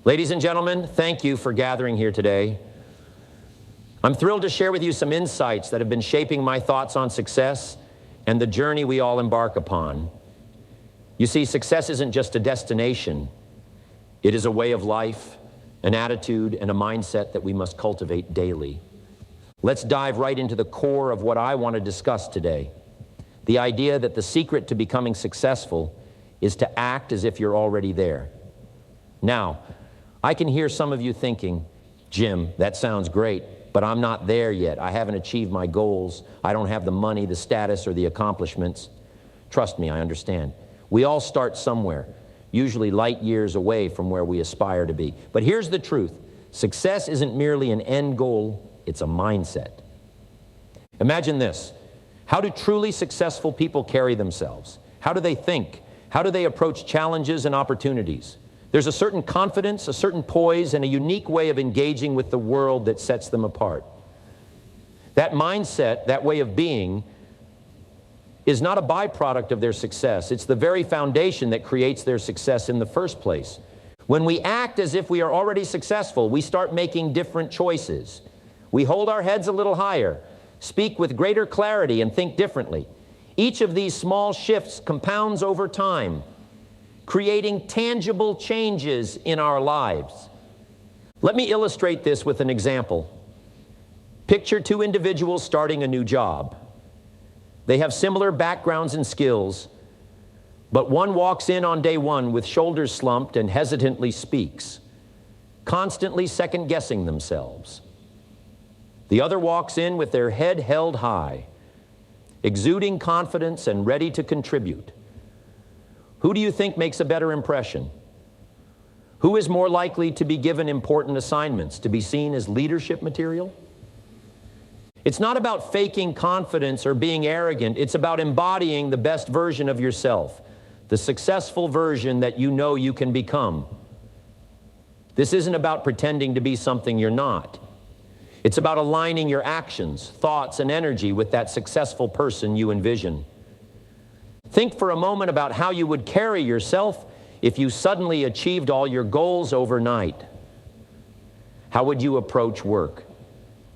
Ladies and gentlemen, thank you for gathering here today. I'm thrilled to share with you some insights that have been shaping my thoughts on success and the journey we all embark upon. You see, success isn't just a destination. It is a way of life, an attitude, and a mindset that we must cultivate daily. Let's dive right into the core of what I want to discuss today. The idea that the secret to becoming successful is to act as if you're already there. Now, I can hear some of you thinking, Jim, that sounds great, but I'm not there yet. I haven't achieved my goals. I don't have the money, the status, or the accomplishments. Trust me, I understand. We all start somewhere, usually light years away from where we aspire to be. But here's the truth. Success isn't merely an end goal, it's a mindset. Imagine this. How do truly successful people carry themselves? How do they think? How do they approach challenges and opportunities? There's a certain confidence, a certain poise, and a unique way of engaging with the world that sets them apart. That mindset, that way of being, is not a byproduct of their success. It's the very foundation that creates their success in the first place. When we act as if we are already successful, we start making different choices. We hold our heads a little higher, speak with greater clarity, and think differently. Each of these small shifts compounds over time, creating tangible changes in our lives. Let me illustrate this with an example. Picture two individuals starting a new job. They have similar backgrounds and skills, but one walks in on day one with shoulders slumped and hesitantly speaks, constantly second-guessing themselves. The other walks in with their head held high, exuding confidence and ready to contribute. Who do you think makes a better impression? Who is more likely to be given important assignments, to be seen as leadership material? It's not about faking confidence or being arrogant. It's about embodying the best version of yourself, the successful version that you know you can become. This isn't about pretending to be something you're not. It's about aligning your actions, thoughts, and energy with that successful person you envision. Think for a moment about how you would carry yourself if you suddenly achieved all your goals overnight. How would you approach work?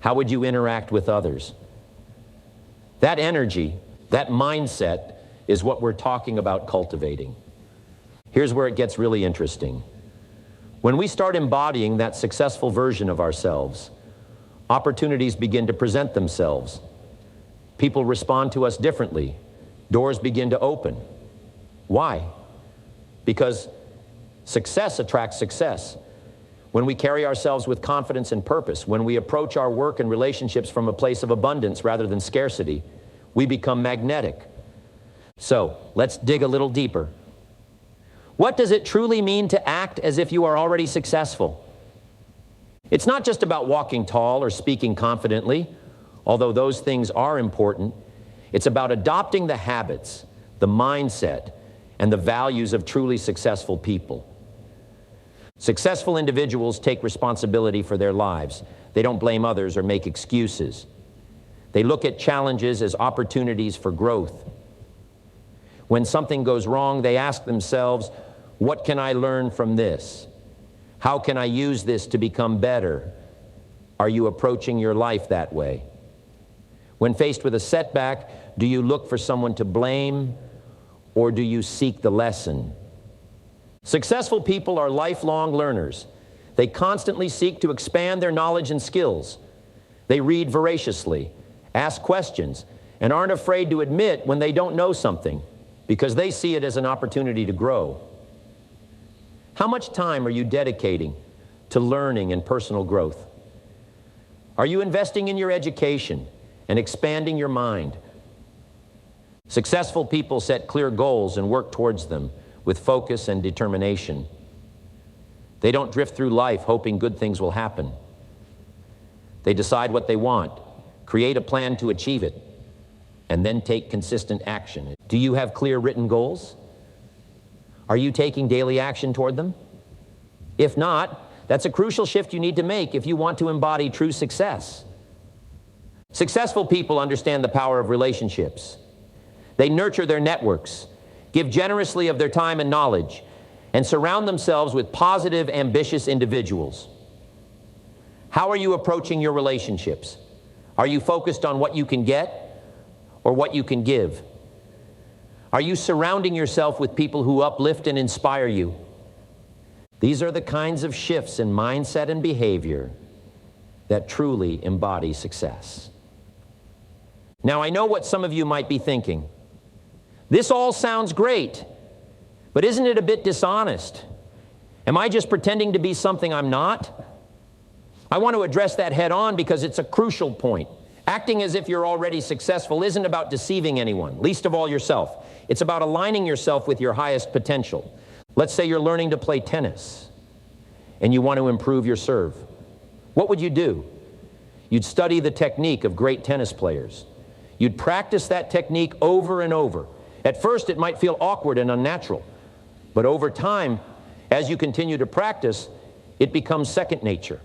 How would you interact with others? That energy, that mindset, is what we're talking about cultivating. Here's where it gets really interesting. When we start embodying that successful version of ourselves, opportunities begin to present themselves. People respond to us differently. Doors begin to open. Why? Because success attracts success. When we carry ourselves with confidence and purpose, when we approach our work and relationships from a place of abundance rather than scarcity, we become magnetic. So, let's dig a little deeper. What does it truly mean to act as if you are already successful? It's not just about walking tall or speaking confidently, although those things are important. It's about adopting the habits, the mindset, and the values of truly successful people. Successful individuals take responsibility for their lives. They don't blame others or make excuses. They look at challenges as opportunities for growth. When something goes wrong, they ask themselves, what can I learn from this? How can I use this to become better? Are you approaching your life that way? When faced with a setback, do you look for someone to blame, or do you seek the lesson? Successful people are lifelong learners. They constantly seek to expand their knowledge and skills. They read voraciously, ask questions, and aren't afraid to admit when they don't know something, because they see it as an opportunity to grow. How much time are you dedicating to learning and personal growth? Are you investing in your education and expanding your mind? Successful people set clear goals and work towards them with focus and determination. They don't drift through life hoping good things will happen. They decide what they want, create a plan to achieve it, and then take consistent action. Do you have clear written goals? Are you taking daily action toward them? If not, that's a crucial shift you need to make if you want to embody true success. Successful people understand the power of relationships. They nurture their networks, give generously of their time and knowledge, and surround themselves with positive, ambitious individuals. How are you approaching your relationships? Are you focused on what you can get or what you can give? Are you surrounding yourself with people who uplift and inspire you? These are the kinds of shifts in mindset and behavior that truly embody success. Now, I know what some of you might be thinking. This all sounds great, but isn't it a bit dishonest? Am I just pretending to be something I'm not? I want to address that head on because it's a crucial point. Acting as if you're already successful isn't about deceiving anyone, least of all yourself. It's about aligning yourself with your highest potential. Let's say you're learning to play tennis and you want to improve your serve. What would you do? You'd study the technique of great tennis players. You'd practice that technique over and over. At first, it might feel awkward and unnatural, but over time, as you continue to practice, it becomes second nature.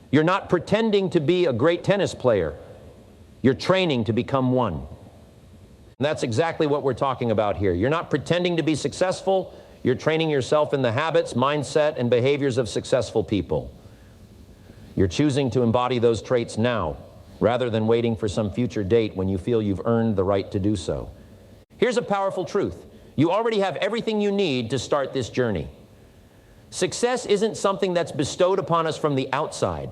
You're not pretending to be a great tennis player. You're training to become one. And that's exactly what we're talking about here. You're not pretending to be successful. You're training yourself in the habits, mindset, and behaviors of successful people. You're choosing to embody those traits now, rather than waiting for some future date when you feel you've earned the right to do so. Here's a powerful truth. You already have everything you need to start this journey. Success isn't something that's bestowed upon us from the outside.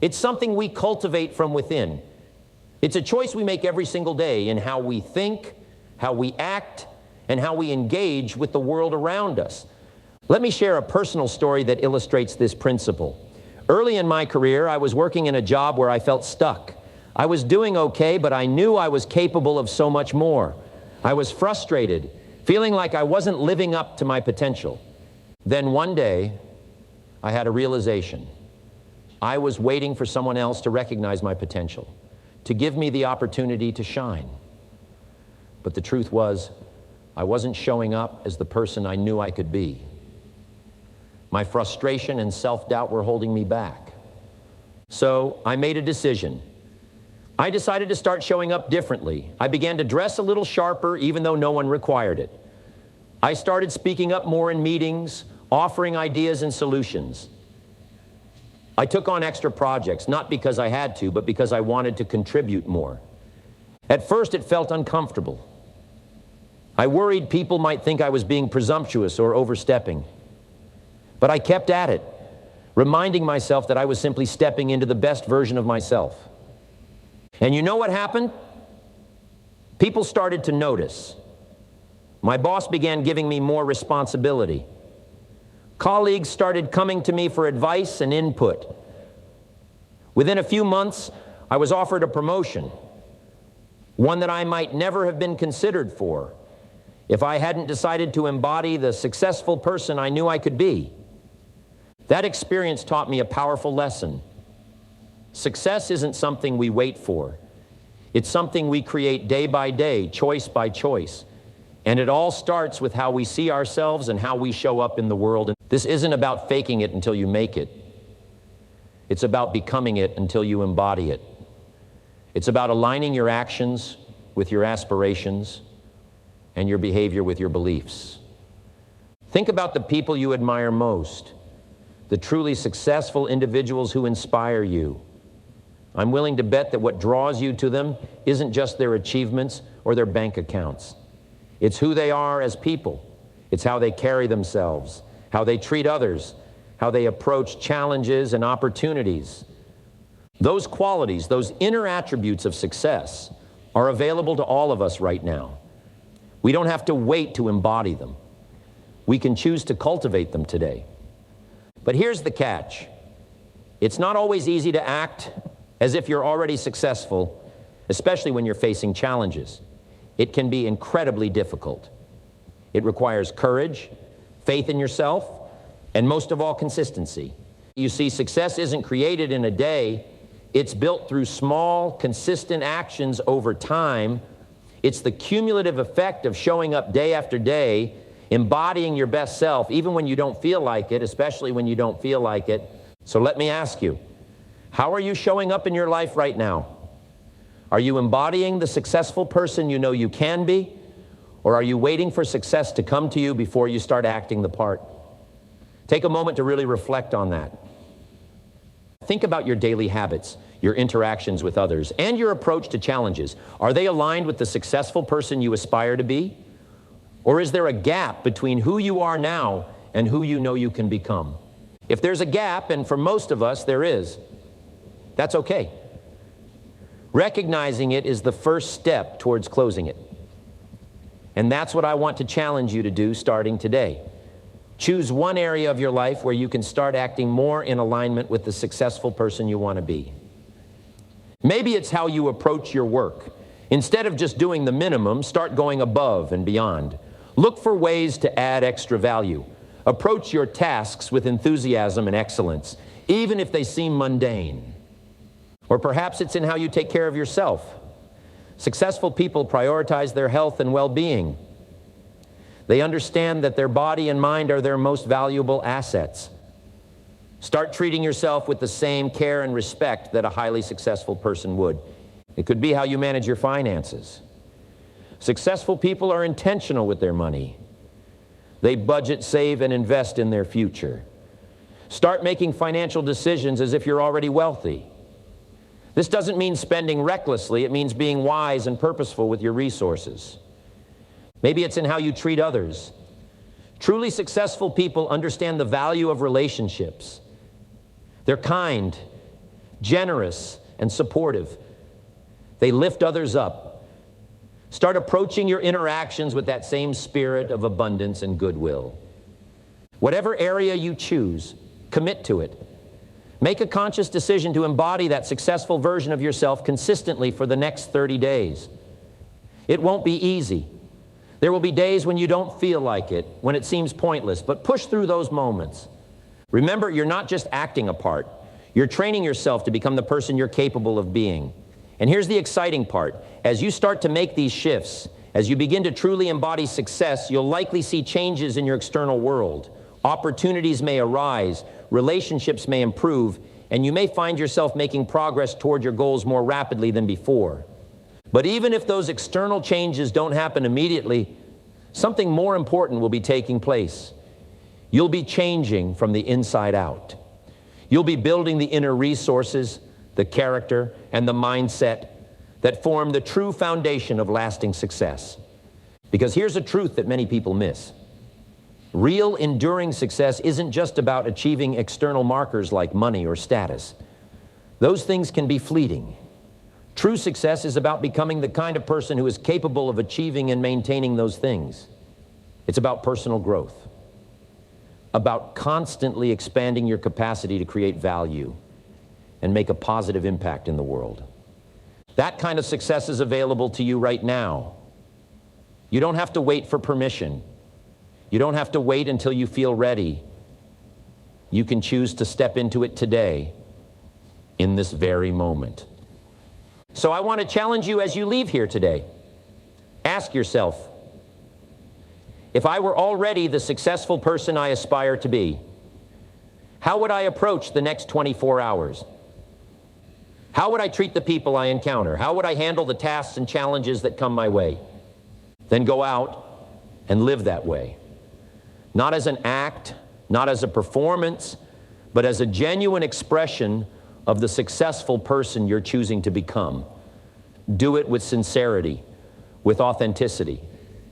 It's something we cultivate from within. It's a choice we make every single day in how we think, how we act, and how we engage with the world around us. Let me share a personal story that illustrates this principle. Early in my career, I was working in a job where I felt stuck. I was doing okay, but I knew I was capable of so much more. I was frustrated, feeling like I wasn't living up to my potential. Then one day, I had a realization. I was waiting for someone else to recognize my potential, to give me the opportunity to shine. But the truth was, I wasn't showing up as the person I knew I could be. My frustration and self-doubt were holding me back. So I made a decision. I decided to start showing up differently. I began to dress a little sharper, even though no one required it. I started speaking up more in meetings, offering ideas and solutions. I took on extra projects, not because I had to, but because I wanted to contribute more. At first, it felt uncomfortable. I worried people might think I was being presumptuous or overstepping. But I kept at it, reminding myself that I was simply stepping into the best version of myself. And you know what happened? People started to notice. My boss began giving me more responsibility. Colleagues started coming to me for advice and input. Within a few months, I was offered a promotion, one that I might never have been considered for if I hadn't decided to embody the successful person I knew I could be. That experience taught me a powerful lesson. Success isn't something we wait for. It's something we create day by day, choice by choice. And it all starts with how we see ourselves and how we show up in the world. And this isn't about faking it until you make it. It's about becoming it until you embody it. It's about aligning your actions with your aspirations and your behavior with your beliefs. Think about the people you admire most, the truly successful individuals who inspire you. I'm willing to bet that what draws you to them isn't just their achievements or their bank accounts. It's who they are as people. It's how they carry themselves, how they treat others, how they approach challenges and opportunities. Those qualities, those inner attributes of success are available to all of us right now. We don't have to wait to embody them. We can choose to cultivate them today. But here's the catch. It's not always easy to act as if you're already successful, especially when you're facing challenges. It can be incredibly difficult. It requires courage, faith in yourself, and most of all, consistency. You see, success isn't created in a day. It's built through small, consistent actions over time. It's the cumulative effect of showing up day after day, embodying your best self, even when you don't feel like it, especially when you don't feel like it. So let me ask you, how are you showing up in your life right now? Are you embodying the successful person you know you can be? Or are you waiting for success to come to you before you start acting the part? Take a moment to really reflect on that. Think about your daily habits, your interactions with others, and your approach to challenges. Are they aligned with the successful person you aspire to be? Or is there a gap between who you are now and who you know you can become? If there's a gap, and for most of us there is, that's okay. Recognizing it is the first step towards closing it. And that's what I want to challenge you to do starting today. Choose one area of your life where you can start acting more in alignment with the successful person you want to be. Maybe it's how you approach your work. Instead of just doing the minimum, start going above and beyond. Look for ways to add extra value. Approach your tasks with enthusiasm and excellence, even if they seem mundane. Or perhaps it's in how you take care of yourself. Successful people prioritize their health and well-being. They understand that their body and mind are their most valuable assets. Start treating yourself with the same care and respect that a highly successful person would. It could be how you manage your finances. Successful people are intentional with their money. They budget, save, and invest in their future. Start making financial decisions as if you're already wealthy. This doesn't mean spending recklessly. It means being wise and purposeful with your resources. Maybe it's in how you treat others. Truly successful people understand the value of relationships. They're kind, generous, and supportive. They lift others up. Start approaching your interactions with that same spirit of abundance and goodwill. Whatever area you choose, commit to it. Make a conscious decision to embody that successful version of yourself consistently for the next 30 days. It won't be easy. There will be days when you don't feel like it, when it seems pointless, but push through those moments. Remember, you're not just acting a part. You're training yourself to become the person you're capable of being. And here's the exciting part. As you start to make these shifts, as you begin to truly embody success, you'll likely see changes in your external world. Opportunities may arise, relationships may improve, and you may find yourself making progress toward your goals more rapidly than before. But even if those external changes don't happen immediately, something more important will be taking place. You'll be changing from the inside out. You'll be building the inner resources, the character, and the mindset that form the true foundation of lasting success. Because here's a truth that many people miss. Real, enduring success isn't just about achieving external markers like money or status. Those things can be fleeting. True success is about becoming the kind of person who is capable of achieving and maintaining those things. It's about personal growth, about constantly expanding your capacity to create value and make a positive impact in the world. That kind of success is available to you right now. You don't have to wait for permission. You don't have to wait until you feel ready. You can choose to step into it today, in this very moment. So I want to challenge you as you leave here today. Ask yourself, if I were already the successful person I aspire to be, how would I approach the next 24 hours? How would I treat the people I encounter? How would I handle the tasks and challenges that come my way? Then go out and live that way. Not as an act, not as a performance, but as a genuine expression of the successful person you're choosing to become. Do it with sincerity, with authenticity,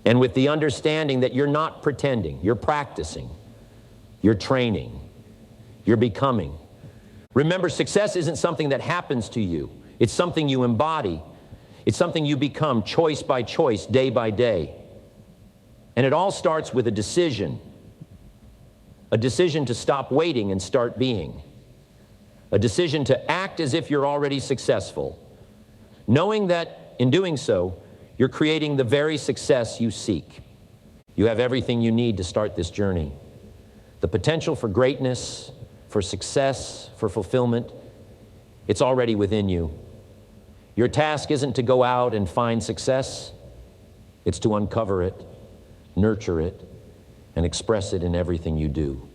and with the understanding that you're not pretending, you're practicing, you're training, you're becoming. Remember, success isn't something that happens to you. It's something you embody. It's something you become choice by choice, day by day. And it all starts with a decision to stop waiting and start being. A decision to act as if you're already successful, knowing that in doing so, you're creating the very success you seek. You have everything you need to start this journey. The potential for greatness, for success, for fulfillment, it's already within you. Your task isn't to go out and find success. It's to uncover it, nurture it, and express it in everything you do.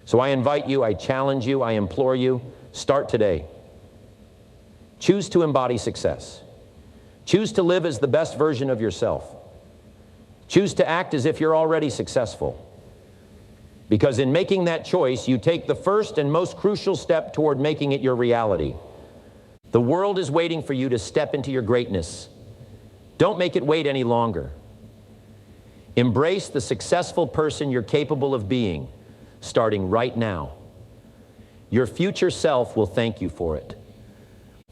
So I invite you, I challenge you, I implore you, start today. Choose to embody success. Choose to live as the best version of yourself. Choose to act as if you're already successful. Because in making that choice, you take the first and most crucial step toward making it your reality. The world is waiting for you to step into your greatness. Don't make it wait any longer. Embrace the successful person you're capable of being, starting right now. Your future self will thank you for it.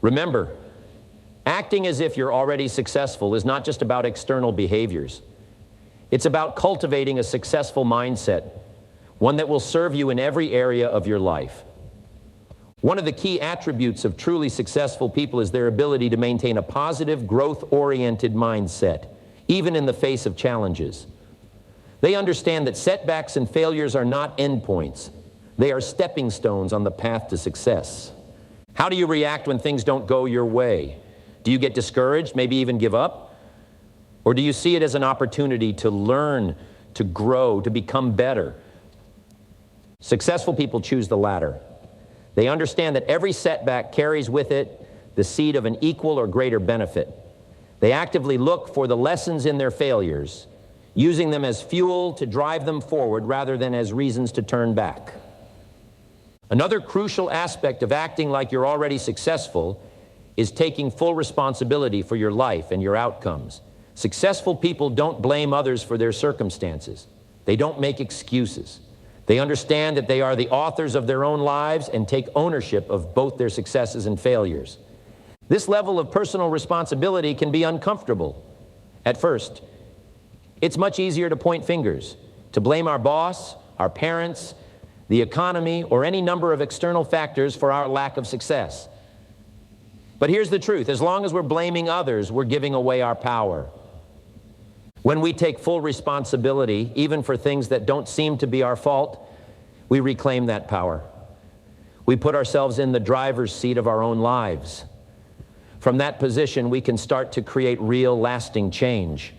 Remember, acting as if you're already successful is not just about external behaviors. It's about cultivating a successful mindset, one that will serve you in every area of your life. One of the key attributes of truly successful people is their ability to maintain a positive, growth-oriented mindset, even in the face of challenges. They understand that setbacks and failures are not endpoints. They are stepping stones on the path to success. How do you react when things don't go your way? Do you get discouraged, maybe even give up? Or do you see it as an opportunity to learn, to grow, to become better? Successful people choose the latter. They understand that every setback carries with it the seed of an equal or greater benefit. They actively look for the lessons in their failures, using them as fuel to drive them forward rather than as reasons to turn back. Another crucial aspect of acting like you're already successful is taking full responsibility for your life and your outcomes. Successful people don't blame others for their circumstances. They don't make excuses. They understand that they are the authors of their own lives and take ownership of both their successes and failures. This level of personal responsibility can be uncomfortable at first. It's much easier to point fingers, to blame our boss, our parents, the economy, or any number of external factors for our lack of success. But here's the truth. As long as we're blaming others, we're giving away our power. When we take full responsibility, even for things that don't seem to be our fault, we reclaim that power. We put ourselves in the driver's seat of our own lives. From that position, we can start to create real, lasting change.